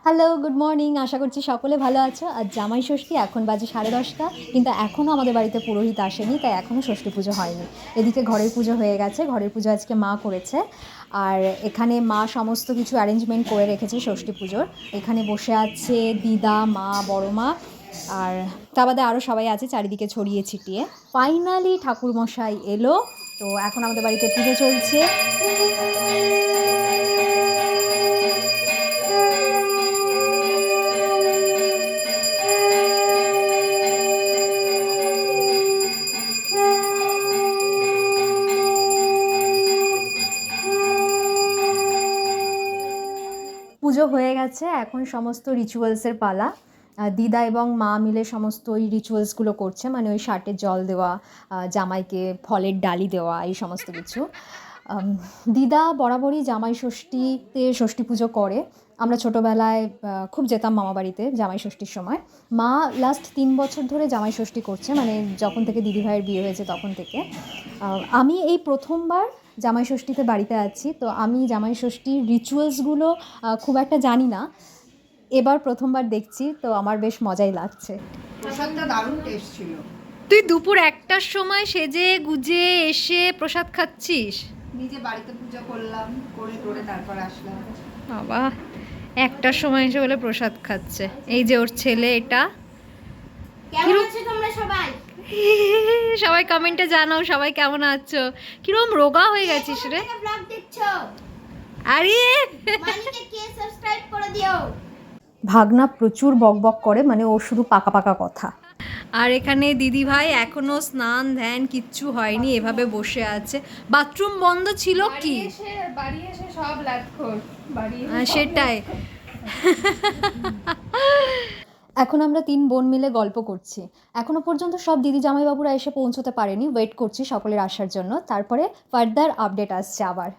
Hello, good morning. আশা করছি সকলে ভালো আছো। আজ জামাই ষষ্ঠী, এখন বাজে 10:30, কিন্তু এখনও আমাদের বাড়িতে পুরোহিত আসেনি, তাই এখনও ষষ্ঠী পুজো হয়নি। এদিকে ঘরের পুজো হয়ে গেছে, ঘরের পুজো আজকে মা করেছে। আর এখানে মা সমস্ত কিছু অ্যারেঞ্জমেন্ট করে রেখেছে ষষ্ঠী পুজোর। এখানে বসে আছে দিদা, মা, বড় মা, আর তা বাদে আরও সবাই আছে চারিদিকে ছড়িয়ে ছিটিয়ে। ফাইনালি ঠাকুরমশাই এলো, তো এখন আমাদের বাড়িতে পুজো চলছে। পুজো হয়ে গেছে, এখন সমস্ত রিচুয়ালসের পালা। দিদা এবং মা মিলে সমস্ত ওই রিচুয়ালসগুলো করছে, মানে ওই শার্টে জল দেওয়া, জামাইকে ফলের ডালি দেওয়া, এই সমস্ত কিছু। দিদা বরাবরই জামাই ষষ্ঠীতে ষষ্ঠী পুজো করে। আমরা ছোটোবেলায় খুব যেতাম মামা বাড়িতে জামাই ষষ্ঠীর সময়। মা লাস্ট 3 বছর ধরে জামাই ষষ্ঠী করছে, মানে যখন থেকে দিদিভাইয়ের বিয়ে হয়েছে তখন থেকে। আমি এই প্রথমবার জামাই ষষ্ঠীতে বাড়িতে আছি, তো আমি জামাই ষষ্ঠীর রিচুয়ালসগুলো খুব একটা জানি না। এবার প্রথমবার দেখছি, তো আমার বেশ মজাই লাগছে। প্রসাদটা দারুণ টেস্ট ছিল। তুই দুপুর 1টার সময় সেজে গুজে এসে প্রসাদ খাচ্ছিস? নিজে বাড়িতে পুজো করলাম, করে টোরে তারপর আসলাম। বাবা, 1টার সময় এসে বলে প্রসাদ খাচ্ছে। এই যে ওর ছেলে, এটা। কেমন আছো তোমরা সবাই? সবাই কমেন্টে জানাও সবাই কেমন আছো। কিরকম রোগা হয়ে গেছিস রে? ব্লগ দেখছো? আরে মানিকে কে সাবস্ক্রাইব করে দিও। ভাগনা প্রচুর বকবক করে, মানে ও শুধু পাকা পাকা কথা। আর এখানে দিদি ভাই এখনো স্নান ধ্যান কিচ্ছু হয়নি, এভাবে বসে আছে। বাথরুম বন্ধ ছিল কি? বাড়ি এসে সব লাটখোর বাড়ি সেটাই। এখন আমরা 3 বোন মিলে গল্প করছি। এখনো পর্যন্ত সব দিদি জামাইবাবুরা এসে পৌঁছতে পারেনি, ওয়েট করছি সকলের আসার জন্য। তারপরে ফার্দার আপডেট আসছে আবার।